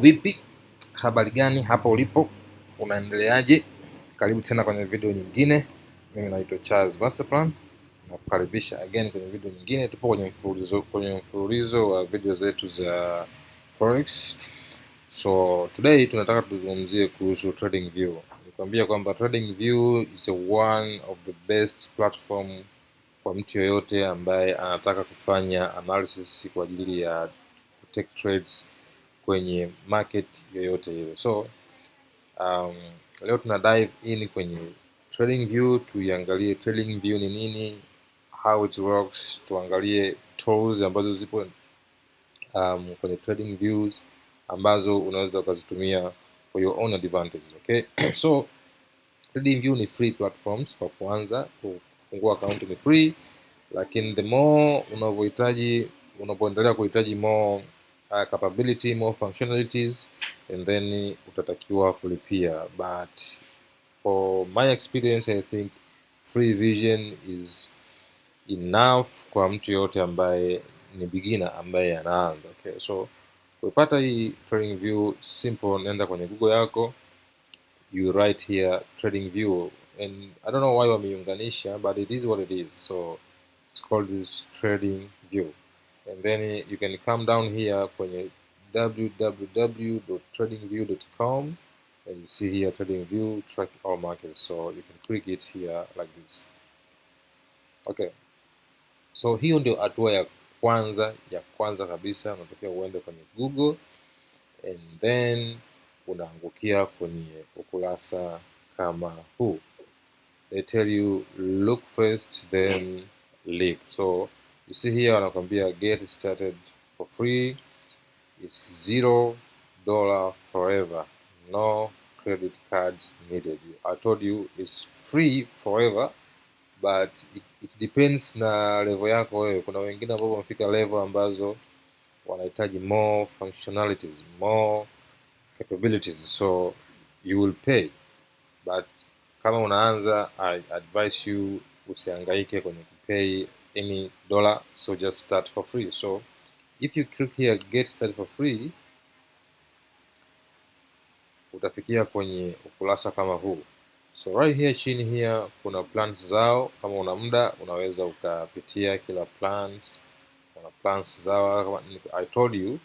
Vipi, habari gani hapa ulipo, unaendeleaje? Karibu tena kwenye video nyingine. Mimi naitwa Charles Masterplan na kukaribisha again kwenye video nyingine. Tupo kwenye mfululizo wa video zetu za forex. So today tunataka tuzungumzie kuhusu TradingView. Nikwambia kwamba TradingView is one of the best platform kwa mtu yoyote ambaye anataka kufanya analysis kwa ajili ya take trades kwenye market yoyote ile. So leo tuna dive in kwenye TradingView, tuiangalie TradingView ni nini, how it works, tuangalie tools ambazo zipo kwenye TradingViews ambazo unaweza ukazitumia for your own advantage, okay? So TradingView ni free platforms. Kwa kuanza kufungua account ni free, lakini the more unapoendelea kuhitaji more capability, more functionalities, and then utatakiwa kulipia. But for my experience, I think free version is enough kwa mtu yote ambaye ni beginner, ambaye anaanza. Okay, so kupata hii TradingView simple, nenda kwenye Google yako, you write here TradingView, and I don't know why wameiunganisha, but it is what it is. So it's called this TradingView, and then you can come down here kwenye www.tradingview.com, and you see here TradingView track all markets. So you can click it here like this. Okay, so hiyo ndio hatua ya kwanza kabisa. Unatakiwa uende kwenye Google, and then unaangukia kwenye ukurasa kama huu. They tell you look first then leave. So you see here wanakwambia get started for free, it's $0 forever, no credit cards needed. I told you it's free forever, but it depends na level yako wewe. Kuna wengine ambao wamefika level ambazo wanahitaji more functionalities, more capabilities, so you will pay. But kama unaanza, I advise you usihangaike kwenye kupay any dollar, so just start for free. So if you click here get started for free, utafikia kwenye ukurasa kama huu. So right here chini here kuna plans zao. Kama una muda unaweza ukapitia kila plans, kuna plans zao. I told you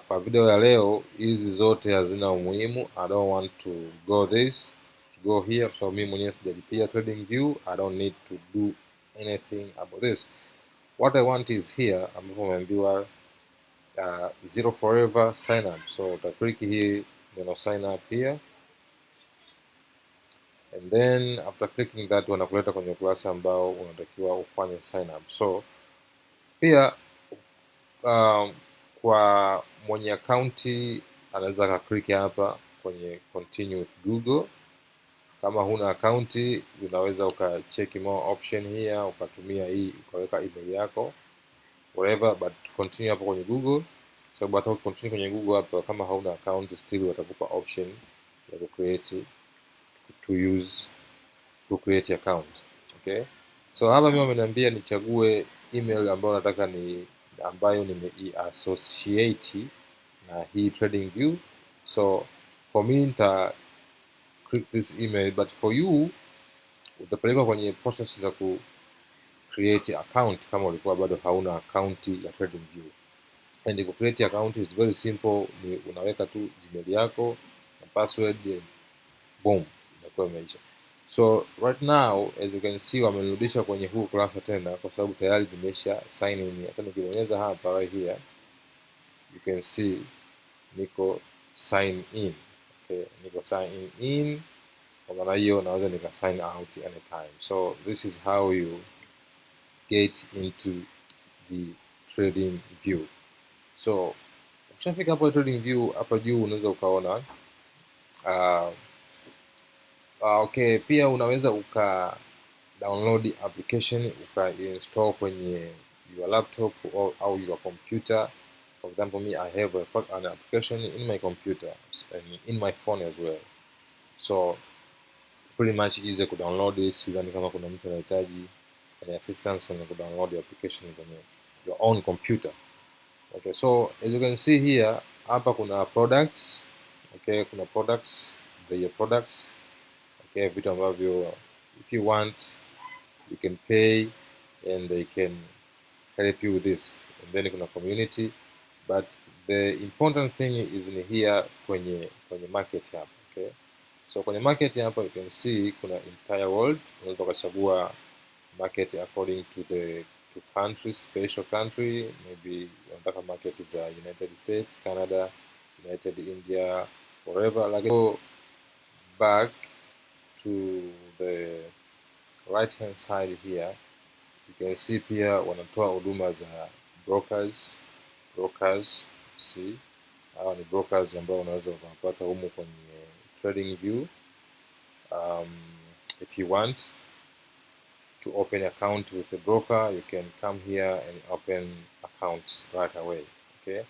kwa video ya leo hizi zote hazina umuhimu. I don't want to go here, so mimi mwenyewe sijalipia TradingView. I don't need to do anything about this. What I want is here ambapo umeambiwa zero forever sign up. So utaklik hii neno sign up here, and then after clicking that wanakuleta kwenye ukurasa ambao unatakiwa ufanye sign up. So pia kwa mwenye akaunti anaweza akaklik hapa kwenye continue with Google. Kama huna akaunti unaweza ukacheki more option here, ukatumia hii ukaweka email yako whatever, but continue hapo kwenye Google, sababu hata continue kwenye Google hapa kama hauna account still watakupa option ya create account. Okay, so hapa mimi wameniambia nichague email ambayo nataka ambayo nimeiassociate na hii TradingView. So for me nita click this email, but for you utapelekwa kwenye process za create account kama ulikuwa bado hauna account ya TradingView. And to create account is very simple, ni unaweka tu Gmail yako na password, boom, inakuwa imeisha. So right now as you can see wamerudisha kwenye huu kurasa tena kwa sababu tayari nimesha sign in. Hata nikibonyeza hapa right here you can see niko sign in. Okay, niko sign in. Kwa maana hiyo naweza nika sign out anytime. So this is how you get into the TradingView. So ukishafika hapo TradingView, hapa juu unaweza ukaona okay, pia unaweza uka download application uka-install kwenye your laptop au your computer. For example, me, I have an application in my computer and in my phone as well. So pretty much easy to download this. Sidhani kama kuna mtu anahitaji any assistance kwenye ku download the application kwenye your own computer. Okay, so as you can see here hapa kuna products, okay, kuna products, the products, okay, vitu ambavyo if you want you can pay and they can help you with this. And then kuna community, but the important thing is in here kwenye market hapa, okay. So kwenye market hapa you can see kuna entire world. Unaweza kuchagua market according to the country, special country, maybe unataka market is United States, Canada, United India, wherever. Like, go back to the right hand side here, you can see pia wanatoa huduma za brokers. See, hawa ni brokers ambao unaweza kupata humu kwenye TradingView. If you want to open account with a broker, you can come here and open accounts right away, okay.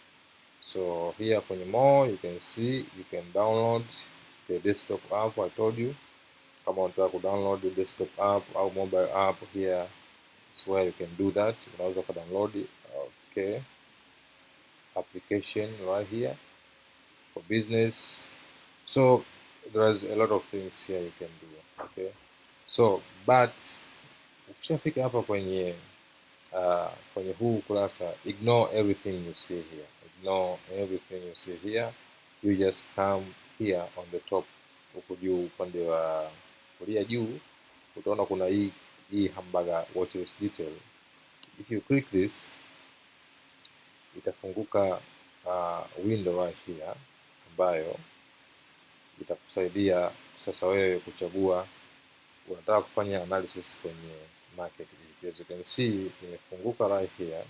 So here kwenye more, you can see you can download the desktop app. I told you, kama unataka kudownload the desktop app au mobile app, here is where you can do that. Unaweza kudownload it, okay, application right here for business. So there's a lot of things here you can do, okay. So but ukishafika hapa kwenye huu ukurasa, ignore everything you see here. Ignore everything you see here. You just come here on the top, huko juu upande wa kulia juu utaona kuna hii hamburger watchlist detail. If you click this, itafunguka window right here ambayo itakusaidia sasa wewe kuchagua unataka kufanya analysis kwenye market. As you can see, imefunguka right here,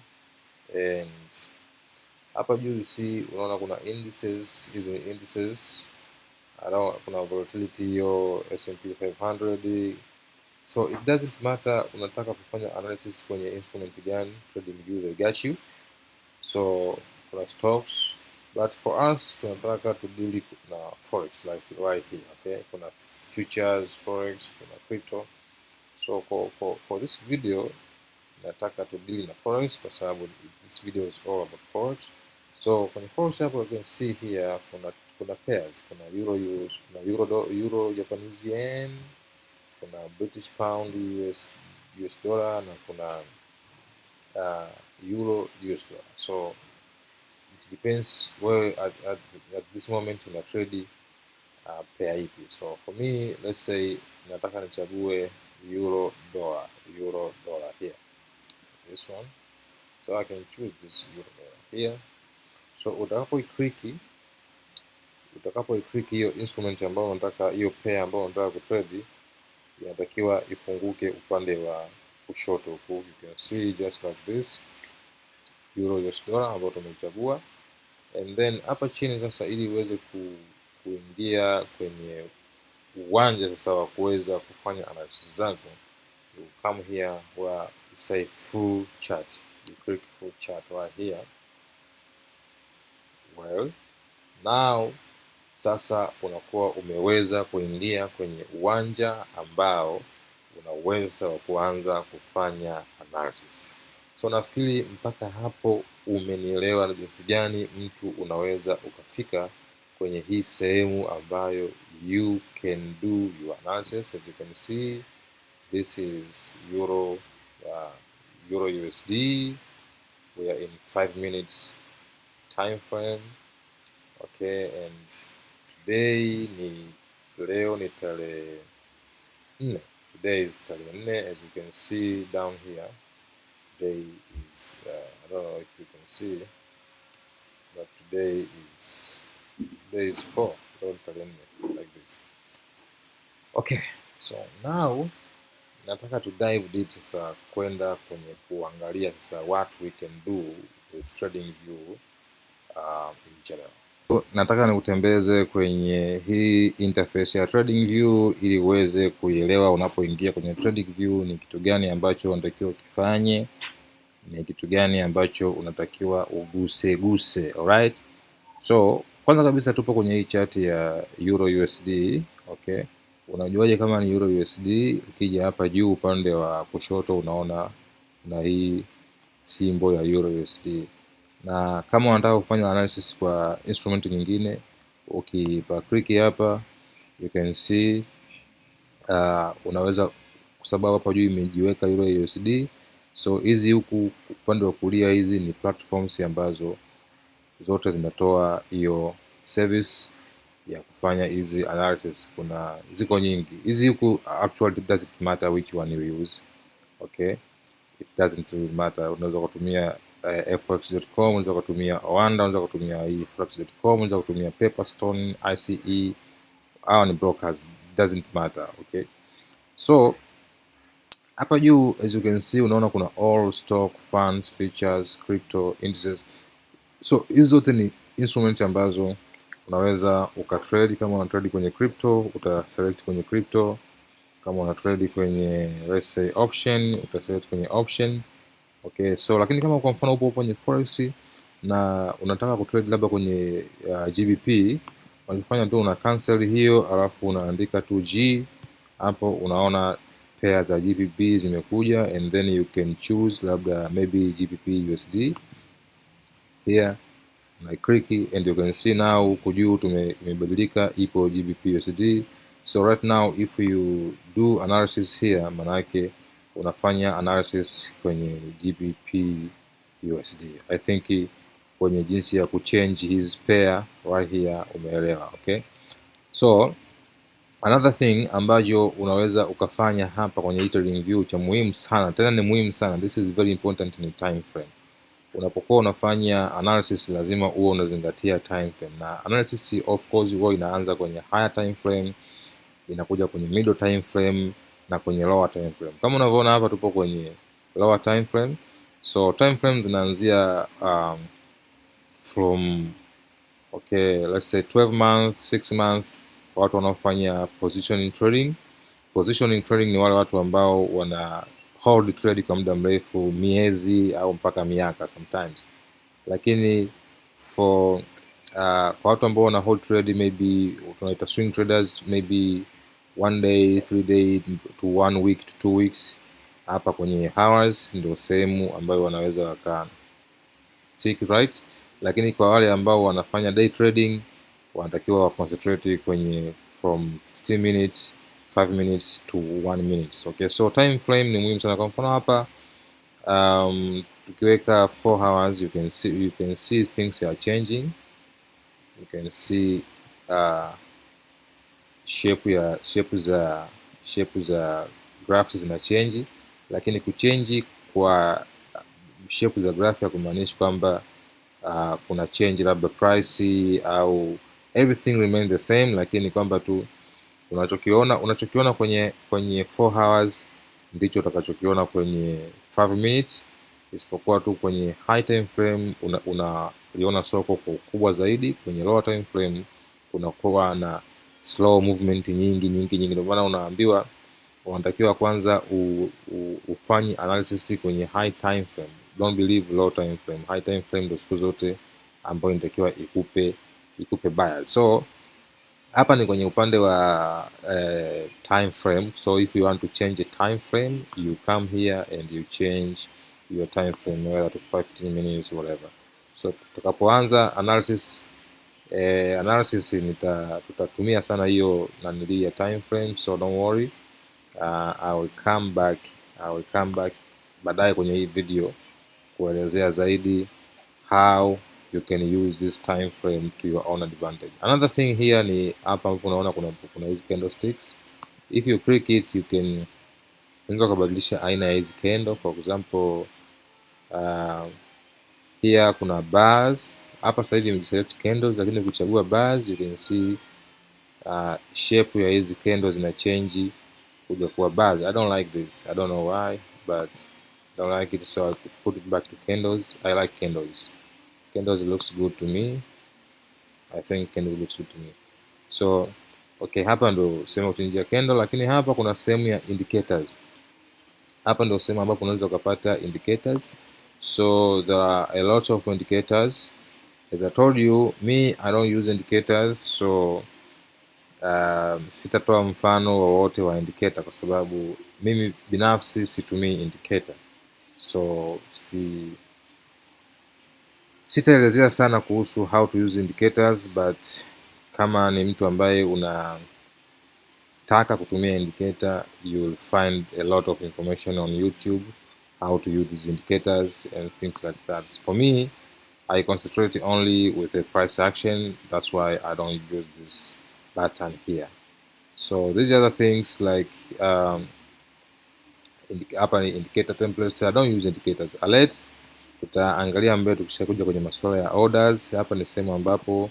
and hapa juu you see unaona kuna indices. Hizo indices kuna volatility hiyo S&P 500. So it doesn't matter unataka kufanya analysis kwenye instrument gani, TradingView they got you. So kuna stocks, but for us tunataka to deal na forex like right here, okay. Kuna futures, forex, kuna crypto. So for this video nataka to deal na forex kwa sababu this video is all about forex. So kwenye forex hapo you can see here kuna pairs, kuna euro, kuna euro Japanese yen, kuna British pound, US dollar, na kuna euro US dollar. So it depends where at this moment una trade pair ipi. So for me, let's say nataka nichague euro dollar here, this one. So I can choose this euro dollar here. So utakapo hiyo instrument ambayo unataka, hiyo pair ambayo unataka kutrade, inatakiwa ifunguke upande wa kushoto huku. You can see just like this, euro US dollar ambayo tumechagua. And then hapa chini sasa, ili uweze kuingia kwenye uwanja sasa wa kuweza kufanya analysis zako, you come here where it say full chart. You click full chart right here. Well, now sasa unakuwa umeweza kuingia kwenye uwanja ambao unaweza wa kuanza kufanya analysis. So nafikiri mpaka hapo umenielewa na jinsi gani mtu unaweza ukafika kwenye hii sehemu ambayo you can do your analysis. As you can see, this is euro USD. We are in 5 minutes time frame, okay. And leo ni tarehe 4. Today is tarehe 4. As you can see down here, today is I don't know if you can see, but today is 4. Like this. Okay, so now nataka to dive deep sasa, kwenda kwenye kuangalia sasa what we can do with TradingView in general. Nataka nikutembeze kwenye hii interface ya TradingView ili uweze kuelewa unapoingia kwenye TradingView ni kitu gani ambacho unatakiwa ukifanye, ni kitu gani ambacho unatakiwa uguse. Alright? So kwanza kabisa tupo kwenye hii chart ya Euro USD, okay. Unajuaje kama ni Euro USD? Ukija hapa juu upande wa kushoto unaona na hii symbol ya Euro USD. na kama unataka kufanya analysis kwa instrument nyingine, ukipa click hapa you can see unaweza, kwa sababu hapa juu imejiweka Euro USD. So hizi huku upande wa kulia hizi ni platforms ambazo zote zinatoa hiyo service ya kufanya hizi analysis. Kuna ziko nyingi hizi huku, actually it doesn't matter which one you use, okay, it doesn't really matter. Unaweza kutumia fx.com, unaweza kutumia Oanda, unaweza kutumia forex.com, unaweza kutumia Paperstone, ICE, hao ni brokers, doesn't matter, okay. So hapa juu as you can see unaona kuna all stock, funds, futures, crypto, indices. So hizo zote ni instruments ambazo unaweza ukatrade. Kama una trade kwenye crypto utaselect kwenye crypto, kama una trade kwenye let's say option utaselect kwenye option, okay. So lakini kama kwa mfano upo kwenye forex na unataka kutrade labda kwenye GBP, unachofanya tu una cancel hiyo, alafu unaandika tu G hapo, unaona pair za GBP zimekuja, and then you can choose labda maybe GBP USD here, na click and you can see now huko juu tumebadilika, ipo GBP USD. So right now if you do analysis here, manake unafanya analysis kwenye GBP USD. I think kwenye jinsi ya kuchange his pair right here umeelewa, okay. So another thing ambayo unaweza ukafanya hapa kwenye trading view, cha muhimu sana, tena ni muhimu sana, this is very important, ni time frame. Unapokuwa unafanya analysis lazima uwe unazingatia time frame, na analysis of course huwa inaanza kwenye higher time frame, inakuja kwenye middle time frame na kwenye lower time frame. Kama unavyoona hapa tupo kwenye lower time frame. So time frame zinaanzia from okay, let's say 12 months, 6 months kwa watu wanaofanya positioning trading. Positioning trading ni wale watu ambao wana hold trade kwa muda mrefu, miezi au mpaka miaka sometimes. Lakini for kwa watu ambao wana hold trade, maybe tunaita swing traders, maybe 1 day, 3 day to 1 week to 2 weeks, hapa kwenye hours ndio sehemu ambayo wanaweza waka stick right. Lakini kwa wale ambao wanafanya day trading wanatakiwa wa concentrate kwenye from 15 minutes, 5 minutes to 1 minutes, okay. So time frame ni muhimu sana. Kwa mfano hapa tukiweka 4 hours, you can see things are changing. You can see shape za graphs zina change, lakini kuchange kwa shape za graph ya kumaanisha kwamba kuna change labda price au everything remain the same, lakini kwamba tu unachokiona kwenye 4 hours ndicho utakachokiona kwenye 5 minutes, isipokuwa tu kwenye high time frame unaliona soko kwa ukubwa zaidi. Kwenye lower time frame kunakuwa na slow movement nyingi. Ndio maana unaambiwa unatakiwa kwanza ufanye analysis kwenye high time frame, don't believe low time frame. High time frame ndio siku zote ambayo inatakiwa ikupe bias. So hapa ni kwenye upande wa time frame. So if you want to change a time frame, you come here and you change your time frame whether to 15 minutes whatever. So tutakapoanza analysis tutatumia sana hiyo nanili ya time frame, so don't worry. I will come back baadaye kwenye hii video kuelezea zaidi how you can use this time frame to your own advantage. Another thing here ni hapa ambapo unaona kuna hizi candlesticks. If you click it, you can unaweza kubadilisha aina ya hizi candle. For example, here kuna bars. Hapa sasa hivi imeselect candles, lakini ukichagua bars you can see shape ya hizi candles zina change kuja kuwa bars. I don't like this. I don't know why, but I don't like it, so I put it back to candles. I like candles. Candles looks good to me. I think candles looks good to me. So okay, hapa ndo sehemu kuchangia candle, lakini hapa kuna sehemu ya indicators. Hapa ndo sehemu ambapo unaweza ukapata indicators. So there are a lot of indicators. As I told you, me I don't use indicators, so sitatoa mfano wowote wa indicator kwa sababu mimi binafsi situmii indicator. So Sitaelezea sana kuhusu how to use indicators, but kama ni mtu ambaye unataka kutumia indicator, you will find a lot of information on YouTube how to use these indicators and things like that. For me, I concentrate only with a price action. That's why I don't use this button here. So these other things like hapa ni indicator templates. I don't use indicators. Alerts tutaangalia mbele tukishakuja kwenye masuala ya orders. Hapa ni sehemu ambapo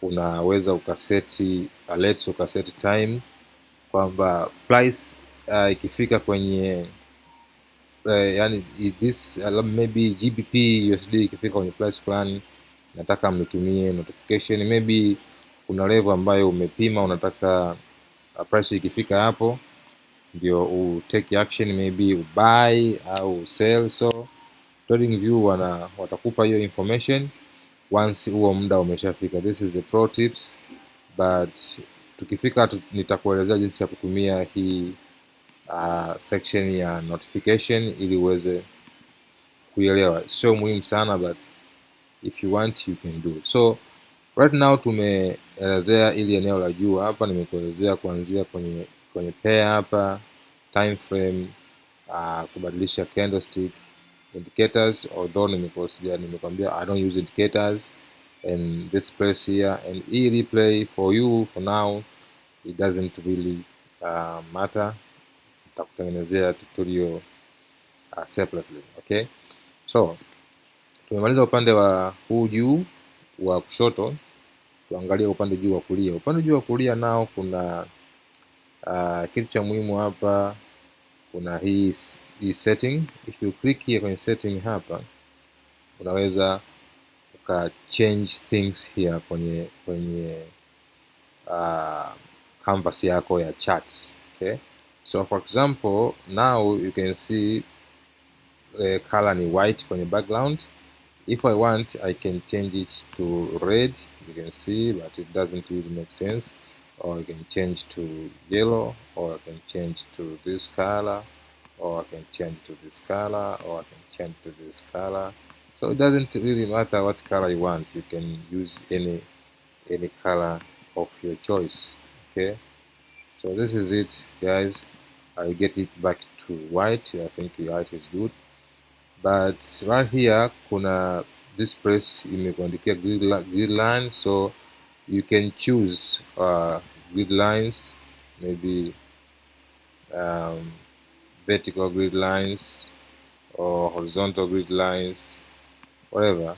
unaweza ukaseti alerts, ukaseti time kwamba price ikifika kwenye yani this maybe GBP USD ikifika kwenye price fulani, nataka mnitumie notification. Maybe kuna level ambayo umepima, unataka price ikifika hapo ndio take action, maybe buy au sell. So TradingView watakupa hiyo information once huo muda umeshafika. This is a pro tips, but tukifika nitakuelezea jinsi ya kutumia hii section ya notification ili uweze kuelewa. Sio muhimu sana, but if you want you can do it. So right now tumeelezea ili eneo la juu hapa, nimekuelezea kuanzia kwenye pair hapa, time frame, kubadilisha candlestick, indicators, although nimekwambia I don't use indicators, and this place here and replay for you for now it doesn't really matter. Nitakutengenezea tutorial separately. Okay, so tumemaliza upande wa huu juu wa kushoto, tuangalie upande juu wa kulia. Upande juu wa kulia nao kuna kitu cha muhimu hapa. Kuna hii setting. If you click here kwenye setting hapa, unaweza uka change things here kwenye canvas yako ya charts. Okay, so for example now you can see color ni white kwenye background. If I want, I can change it to red, you can see, but it doesn't really make sense. Or I can change to yellow, or I can change to this color, or I can change to this color, or I can change to this color. So it doesn't really matter what color you want. You can use any color of your choice. Okay, so this is it, guys. I'll get it back to white. I think the white is good. But right here kuna this place imekuandikia grid line, so you can choose grid lines, maybe vertical grid lines or horizontal grid lines, whatever,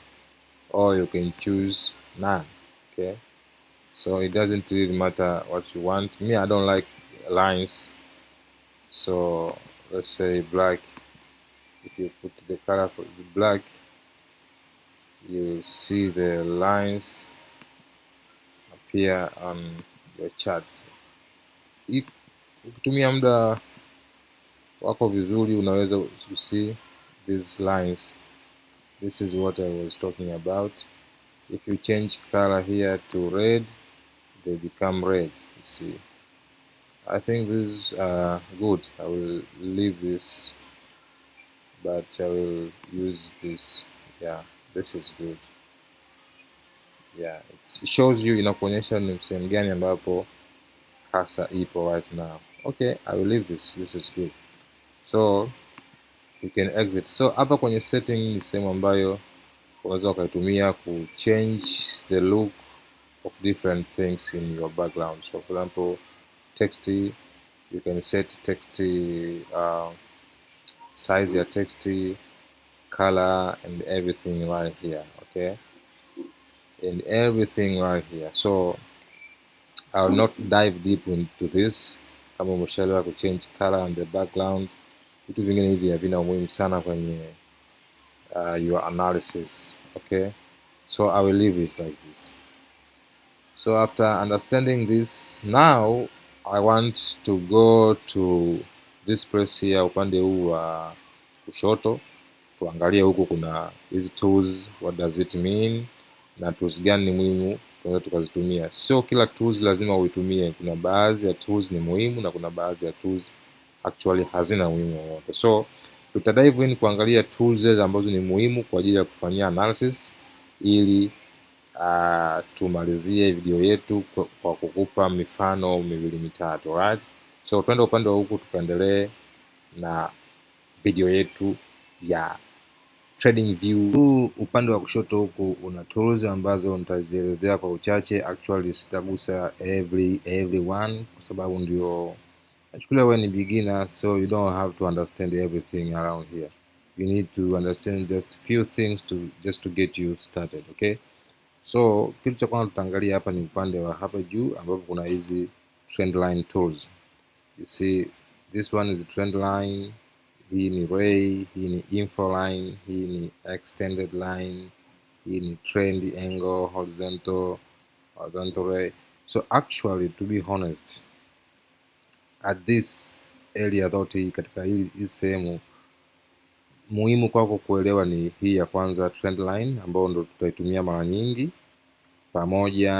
or you can choose none. Okay, so it doesn't really matter what you want. Me, I don't like lines, so let's say black. If you put the color for the black, you see the lines appear on your chart. Ukitumia muda wako vizuri, unaweza to see these lines. This is what I was talking about. If you change color here to red, they become red. You see, I think this is good. I will leave this, but I will use this. Yeah, this is good. Yeah, it shows you, inakuonyesha ni sehemu gani ambapo cursor ipo right now. Okay, I will leave this. This is good. So you can exit. So hapa kwenye setting ni sehemu ambayo unaweza ukaitumia ku change the look of different things in your background. So for example, text, you can set text size ya text, color, and everything right here. Okay, and everything right here. So I will not dive deep into this. Kama umeshaelewa ku change color and the background, vitu vingine hivi havina umuhimu sana kwenye your analysis. Okay, so I will leave it like this. So after understanding this, now I want to go to this place here, upande huu wa kushoto. Tuangalie huku kuna hizi tools, what does it mean, na tools gani ni muhimu tunaweza tukazitumia. Sio kila tools lazima uitumie. Kuna baadhi ya tools ni muhimu na kuna baadhi ya tools actually hazina umuhimu wowote. So tutadive in kuangalia tools ambazo ni muhimu kwa ajili ya kufanyia analysis, ili tumalizie video yetu kwa kukupa mifano miwili mitatu, right? So twende upande wa huku tukaendelee na video yetu ya TradingView. Huu upande wa kushoto huku una tools ambazo nitazielezea kwa uchache. Actually sitagusa every one kwa sababu ndio nachukulia wewe ni beginner, so you don't have to understand everything around here. You need to understand just few things just to get you started, okay? So kitu cha kwanza tutaangalia hapa ni upande wa hapa juu ambapo kuna hizi trend line tools. You see this one is trend line, hii ni ray, hii ni info line, hii ni extended line, hii ni trend angle, horizontal ray. So actually to be honest, at this area zote katika hii sehemu muhimu kwako kuelewa ni hii ya kwanza, trend line, ambayo ndo tutaitumia mara nyingi, pamoja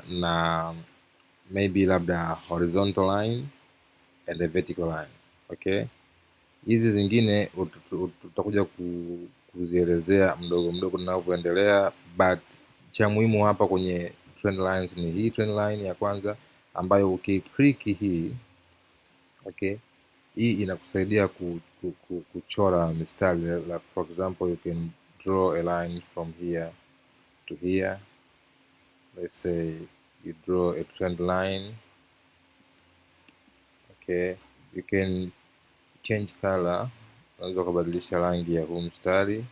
na maybe labda horizontal line and the vertical line, okay? Hizi zingine tutakuja kuzielezea mdogo mdogo tunavyoendelea, but cha muhimu hapa kwenye trend lines ni hii trend line ya kwanza ambayo ukiklik hii, okay, hii inakusaidia kuchora mistari. Like for example, you can draw a line from here to here. Let's say you draw a trend line, okay, you can change color. Unaweza kubadilisha rangi ya huu mstari,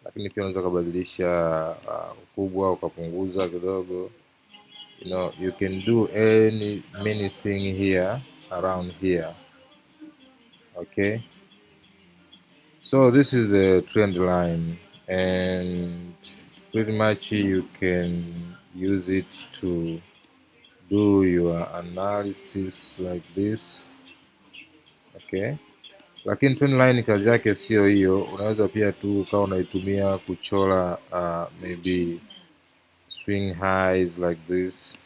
lakini pia unaweza kubadilisha ukubwa ukapunguza kidogo. You know, you can do many thing here around here, okay? So this is a trend line, and pretty much you can use it to do your analysis like this, okay? Lakini trend line kazi yake sio hiyo. Unaweza pia tu ukawa unaitumia kuchora maybe swing highs like this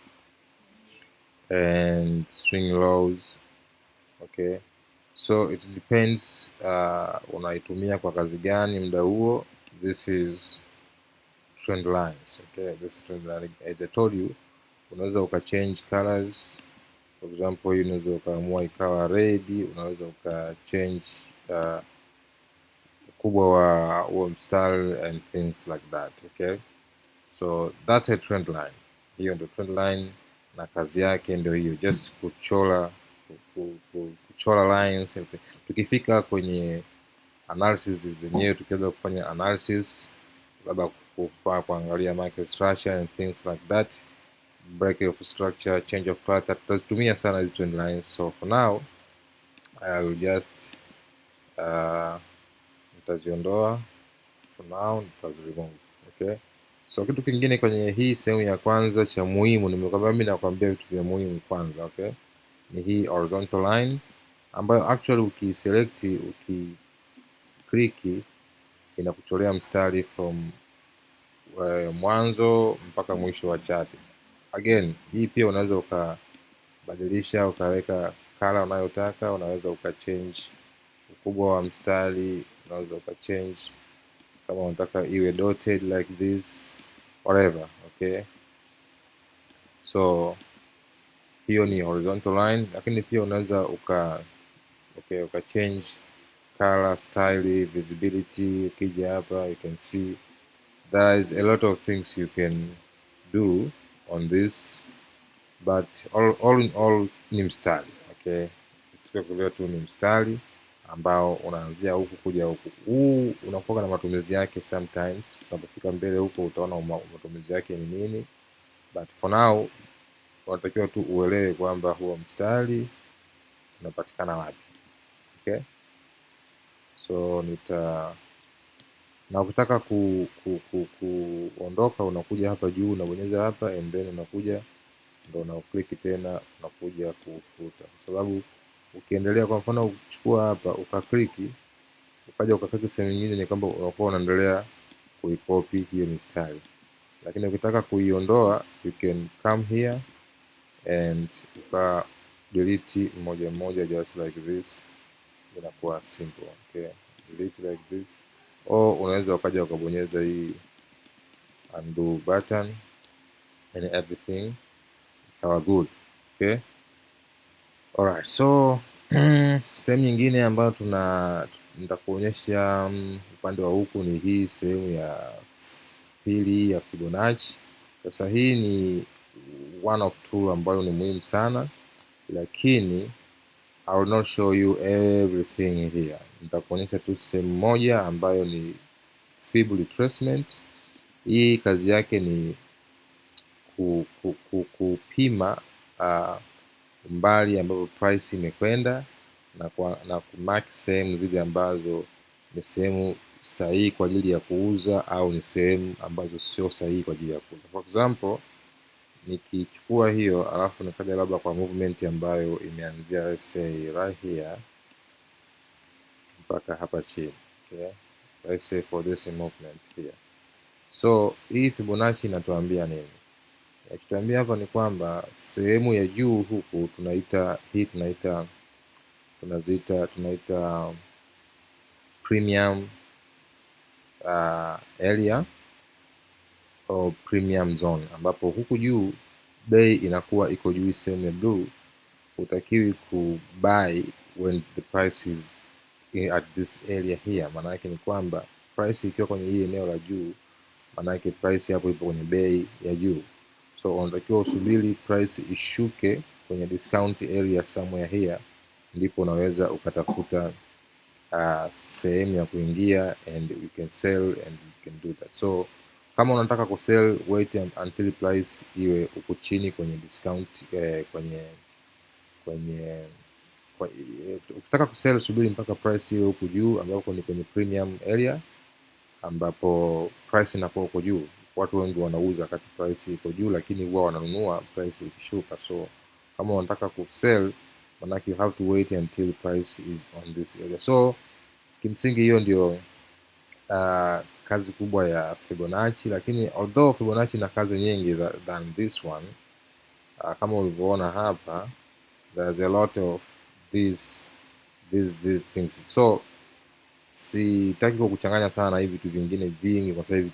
and swing lows, okay? So it depends unaitumia kwa kazi gani muda huo. This is trend lines, okay? This is trend line. As I told you, unaweza ukachange colors. For example, hii unaweza ukaamua ikawa red, unaweza ukachange ukubwa wa huo mstari and things like that, okay? So that's a trend line. Hiyo ndio trend line na kazi yake ndio hiyo, just kuchora lines. Tukifika kwenye analysis zenyewe, tukianza kufanya analysis, labda kufaa kuangalia market structure and things like that, break of structure, change of pattern, tutazitumia sana hizi trend lines. So for now I will just nitaziondoa for now, nitaziremove, okay? So kitu kingine kwenye hii sehemu ya kwanza cha muhimu, nimekwambia mimi nakwambia vitu vya muhimu kwanza, okay, ni hii horizontal line ambayo actually ukiselect, ukiklik, inakuchorea mstari from mwanzo mpaka mwisho wa chati. Again, hii pia unaweza ukabadilisha, ukaweka color unayotaka, unaweza ukachange ukubwa wa mstari, unaweza ukachange kama unataka iwe dotted like this, whatever, okay? So hiyo ni horizontal line, lakini pia unaweza ukachange color, style, visibility. Ukija hapa you can see there is a lot of things you can do on this, but all in all ni mstari, okay? Tukiangalia tu ni mstari ambao unaanzia huku kuja huku. Huu unakuwa na matumizi yake sometimes, unapofika mbele huko utaona matumizi yake ni nini, but for now unatakiwa tu uelewe kwamba huo mstari unapatikana wapi, okay? So na ukitaka kuondoka, unakuja hapa juu, unabonyeza hapa and then unakuja ndio una click tena, unakuja kufuta, kwa sababu ukiendelea, kwa mfano uchukua hapa ukaclick, ukaja ukaclick sehemu nyingine, ni kwamba unakuwa unaendelea kuicopy hiyo mistari. Lakini ukitaka kuiondoa, you can come here and uka delete moja moja, just like this, inakuwa simple, okay? Delete like this, au unaweza ukaja ukabonyeza hii undo button and everything are good. Okay, alright, so sehemu nyingine ambayo nitakuonyesha upande wa huku ni hii sehemu ya pili ya Fibonacci. Sasa hii ni one of tool ambayo ni muhimu sana, lakini I will not show you everything here. Nitakuonyesha tu sehemu moja ambayo ni Fib retracement. Hii kazi yake ni kupima umbali ambapo price imekwenda na kumark sehemu zile ambazo ni sehemu sahihi kwa ajili ya kuuza au ni sehemu ambazo sio sahihi kwa ajili ya kuuza. For example, nikichukua hiyo alafu nikaja labda kwa movement ambayo imeanzia let's say right here mpaka hapa chini. Okay, let's say for this movement here. So hii Fibonacci inatuambia nini? Tunaambia hapa ni kwamba sehemu ya juu huku tunaita premium area au premium zone, ambapo huku juu bei inakuwa iko juu sehemu ya blue. Hutakiwi ku buy when the price is at this area here. Maana yake ni kwamba price ikiwa kwenye hii eneo la juu, maana yake price hapo ipo kwenye bei ya juu. So unatakiwa usubiri price ishuke kwenye discount area somewhere here, ndipo unaweza ukatafuta sehemu ya kuingia and you can sell and you can do that. So kama unataka kusell, wait until price iwe huko chini kwenye discount ukitaka kusell subiri mpaka price iwe huko juu ambapo ni kwenye premium area, ambapo price inakuwa huko juu. Watu wengi wanauza kati price iko juu, lakini huwa wananunua price ikishuka. So kama unataka kusell, manake you have to wait until price is on this area. So kimsingi hiyo ndio kazi kubwa ya Fibonacci, lakini although Fibonacci na kazi nyingi than this one, kama ulivyoona hapa, there's a lot of these things. So sitaki kukuchanganya sana na hivi vitu vingine vingi, kwa sababu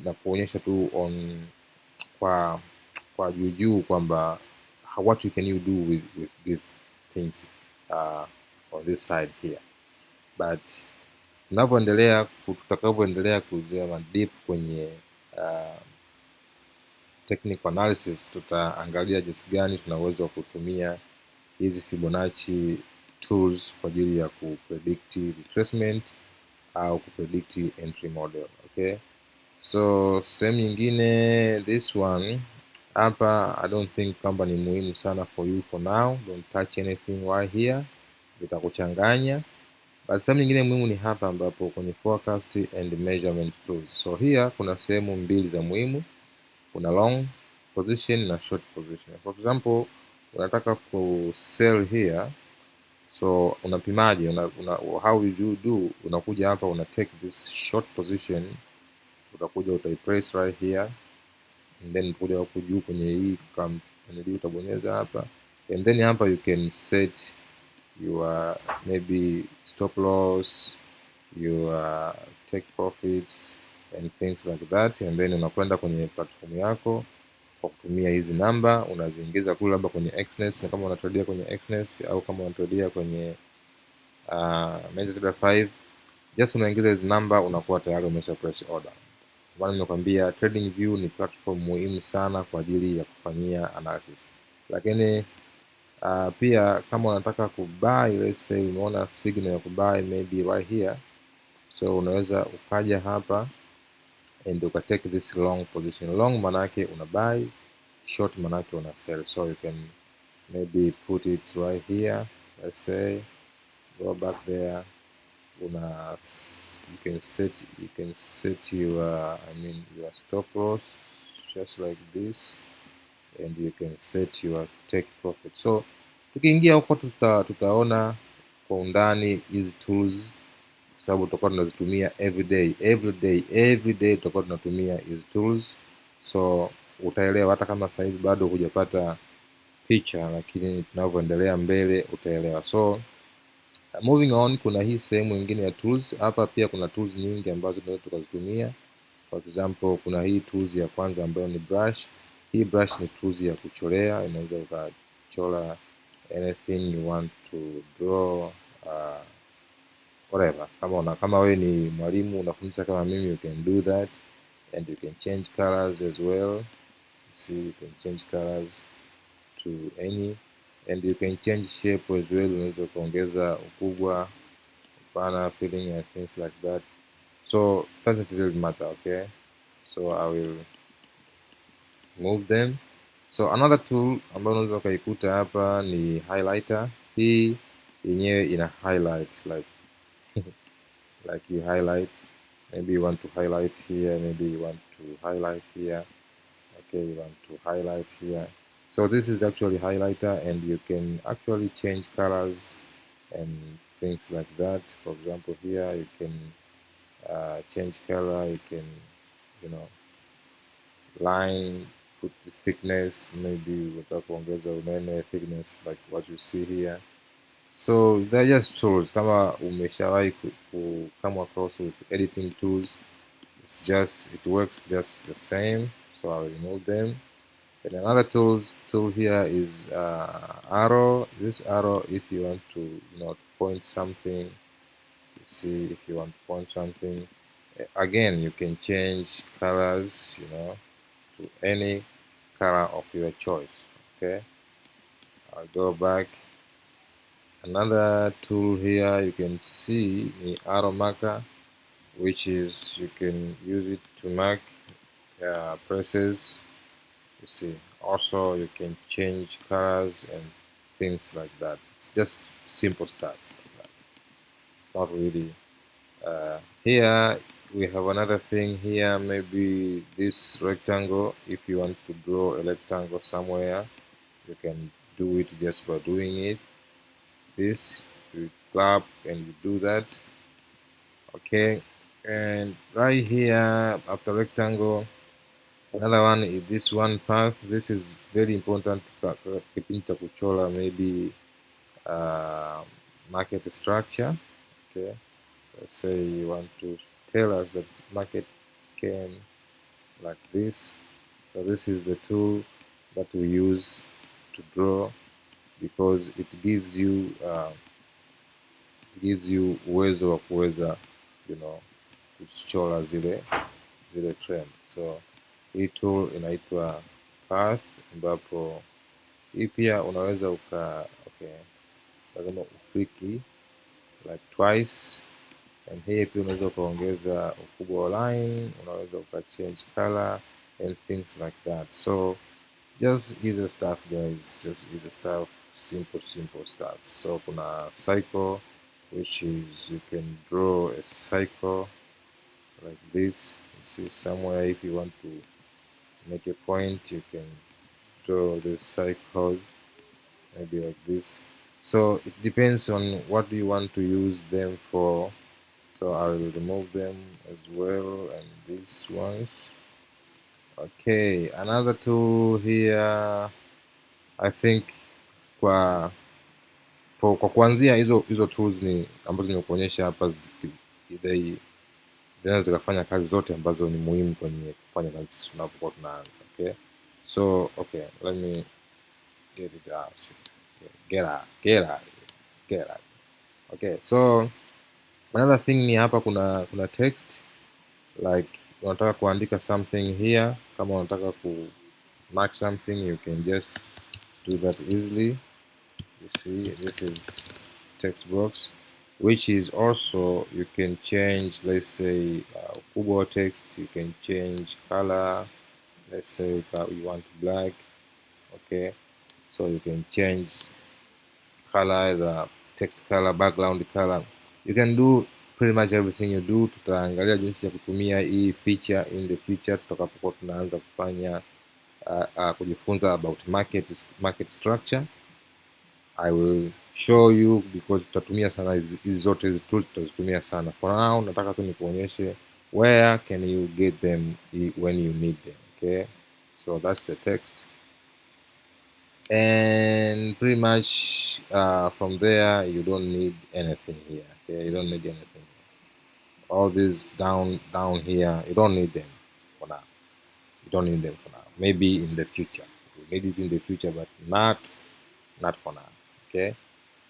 na kuonyesha tu on kwa juu kwamba what you can do with these things on this side here. But tutakavyoendelea kuzama deep kwenye technical analysis, tutaangalia jinsi gani tunaweza kutumia hizi Fibonacci tools kwa ajili ya kupredict retracement au kupredict entry model. Okay, so sehemu nyingine, this one hapa I don't think kwamba ni muhimu sana for you for now. Don't touch anything right here, itakuchanganya. But sehemu nyingine muhimu ni hapa ambapo kwenye forecast and measurement tools. So here kuna sehemu mbili za muhimu, kuna long position na short position. For example, unataka ku sell here, so unapimaje? How you do, unakuja hapa una take this short position, utakuja utaipress right here, and then utakuja huko juu kwenye hii utabonyeza hapa, and then hapa you can set your maybe stop loss, your take profits and things like that, and then unakwenda kwenye platform yako kwa kutumia hizi namba, unaziingiza kule labda kwenye Exness, na kama unatradia kwenye Exness au kama unatradia kwenye MetaTrader 5, just unaingiza hizi namba, unakuwa tayari umesha press order. Maana nimekwambia TradingView ni platform muhimu sana kwa ajili ya kufanyia analysis. Lakini pia kama unataka kubuy, let's say umeona signal ya kubuy maybe right here, so unaweza ukaja hapa and uka take this long position. Long manake una buy, short manake una sell. So you can maybe put it right here, let's say go back there, you can set your your stop loss just like this, and you can set your take profit. So tukiingia huko tutaona kwa undani hizi tools, kwa sababu tutakuwa tunazitumia every day tutakuwa tunatumia hizi tools. So utaelewa, hata kama sasa hivi bado hujapata picha, lakini tunavyoendelea mbele utaelewa. So moving on, kuna hii sehemu nyingine ya tools. Hapa pia kuna tools nyingi ambazo tunaweza tukazitumia. For example, kuna hii tools ya kwanza ambayo ni brush. Hii brush ni tools ya kuchorea, unaweza ukachora anything you want to draw, whatever. Kama wewe ni mwalimu unafundisha kama mimi, you can do that, and you can change colors as well. See, you can change colors to any, and you can change shape as well. Unaweza kuongeza ukubwa, upana, filling and things like that. So doesn't really matter. Okay, so I will move them. So another tool ambayo unaweza ukaikuta hapa ni highlighter. Hii yenyewe ina highlight like like you highlight, maybe you want to highlight here, maybe you want to highlight here. Okay, you want to highlight here. So this is actually highlighter, and you can actually change colors and things like that. For example, here you can change color, you can, you know, line, put the thickness, maybe utakuongeza unene, thickness like what you see here. So they're just tools. Kama umeshawahi come across with editing tools, it works just the same. So I'll remove them. And another tool here is arrow. This arrow, if you want to, you know, point something, you see, if you want to point something, again you can change colors, you know, to any color of your choice. Okay, I'll go back. Another tool here you can see the arrow marker, which is you can use it to mark places. You see, also you can change colors and things like that. Just simple stuff like that. It's not really here we have another thing here, maybe this rectangle. If you want to draw a rectangle somewhere, you can do it just by doing it. This, you clap and you do that. Okay, and right here after rectangle, another one is this one path. This is very important kipindi cha kuchora maybe market structure. Okay, let's say you want to tell us that market came like this. So this is the tool that we use to draw, because it gives you uwezo wa kuweza, you know, kuchora zile trend. So hii tool inaitwa path, ambapo hii pia unaweza lazima ukliki like twice, and here pia unaweza ukaongeza ukubwa wa line, unaweza change color and things like that. So just easy stuff guys, just easy stuff, simple stuff. So kuna cycle, which is you can draw a cycle like this. You see somewhere, if you want to make a point, you can draw the cycles maybe like this. So it depends on what you want to use them for. So I will remove them as well, and these ones. Okay, another tool here, I think kwa kuanzia hizo tools ni ambazo nimekuonyesha hapa, zinaweza zikafanya kazi zote ambazo ni muhimu kwenye kufanya kazi tunapokuwa tunaanza. Okay, so okay, let me get it out. Get out. Okay, so another thing ni hapa kuna text, like unataka kuandika something here. Kama unataka ku mark something, you can just do that easily. You see, this is text box, which is also you can change, let's say ukubwa text, you can change color. Let's say you want black. Okay, so you can change color, the text color, background color. You can do pretty much everything you do. Tutaangalia jinsi ya kutumia hii feature in the future tutakapokuwa tunaanza kufanya kujifunza about market structure. I will show you, because tutatumia sana hizi zote, hizi tools tutazitumia sana. For now nataka tu nikuonyeshe where can you get them when you need them. Okay, so that's the text, and pretty much from there you don't need anything here. Okay, you don't need anything. All these down here, you don't need them. We don't need them for now. Maybe in the future. We need it in the future, but not for now. Okay.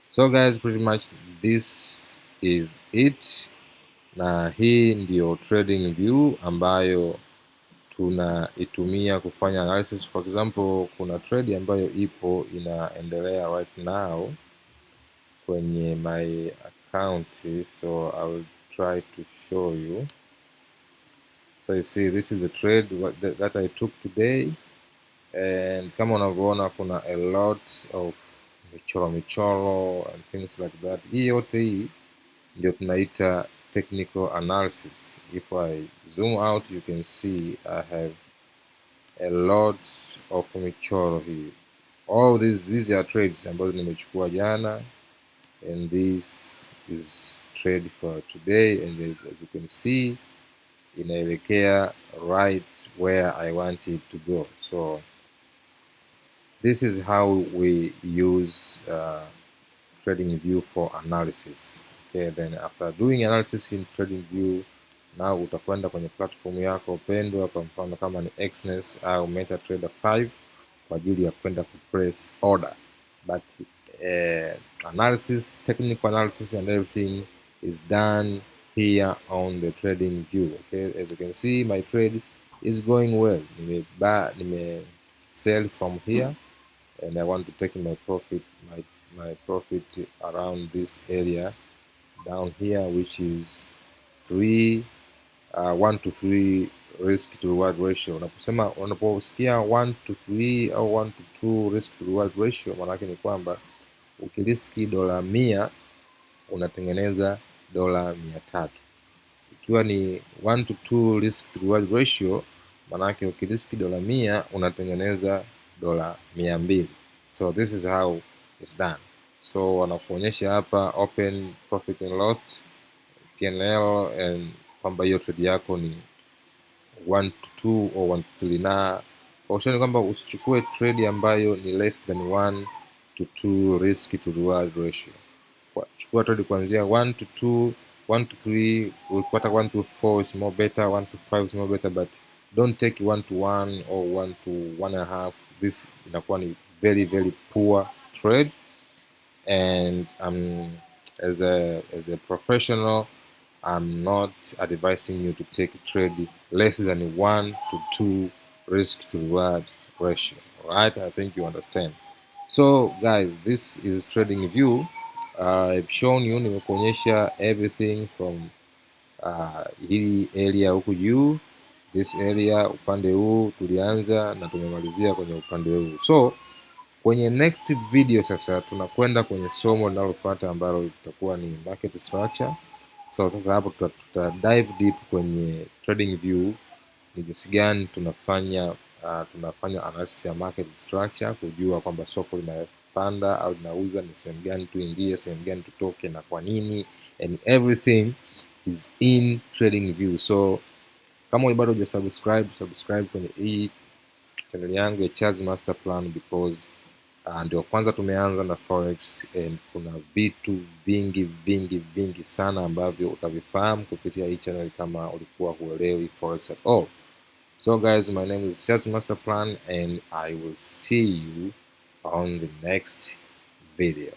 So guys, pretty much this is it, na hii ndio trading view ambayo tunaitumia kufanya analysis. For example, kuna trade ambayo ipo inaendelea right now kwenye my account, so I will try to show you. So you see, this is the trade that I took today, and kama unavyoona kuna a lot of michoro and things like that. Hii yote hii ndio tunaita technical analysis. If I zoom out, you can see I have a lot of michoro here. All these are trades ambazo nimechukua jana, and this is trade for today, and as you can see inaelekea right where I want it to go. So this is how we use TradingView for analysis. Okay, then after doing analysis in TradingView, now utakwenda kwenye platform yako pendwa, kwa mfano kama ni Exness au MetaTrader 5 kwa ajili ya kwenda kupress order. But analysis, technical analysis and everything is done here on the TradingView. Okay, as you can see, my trade is going well. Nime sell from here, and I want to take my profit, my profit around this area down here, which is 1 to 3 risk to reward ratio. Unaposikia 1 to 3 au 1 to 2 risk to reward ratio, maana yake ni kwamba ukiriski $100 unatengeneza $300. Ikiwa ni 1 to 2 risk to reward ratio, maana yake ukiriski $100 unatengeneza $200. So this is how it's done. So wanakuonyesha hapa open profit and loss, P&L, and kwamba hiyo trade yako ni 1 to 2 au 1 to 3, na kwa kwamba usichukue trade ambayo ni less than 1 to 2 risk to reward ratio. Chukua trade kuanzia 1 to 2, 1 to 3, ukipata 1 to 4 is more better, 1 to 5 is more better, but don't take 1 to 1 or 1 to 1.5. This inakuwa ni very very poor trade, and as a professional, I'm not advising you to take trade less than 1 to 2 risk to reward ratio. All right, I think you understand. So guys, this is TradingView. I've shown you, nimekuonyesha everything from hii area huku juu, this area, upande huu tulianza na tumemalizia kwenye upande huu. So kwenye next video sasa tunakwenda kwenye somo linalofuata ambalo litakuwa ni market structure. So sasa hapo tuta dive deep kwenye TradingView, ni jinsi gani tunafanya analysis ya market structure, kujua kwamba soko linapanda au linauza, ni sehemu gani tuingie, sehemu gani tutoke na kwa nini, and everything is in TradingView. So kama bado hujasubscribe kwenye hii channel yangu ya Charles Master Plan, because ndio kwanza tumeanza na forex, and kuna vitu vingi sana ambavyo utavifahamu kupitia hii channel kama ulikuwa huelewi forex at all. So guys, my name is Charles Master Plan, and I will see you on the next video.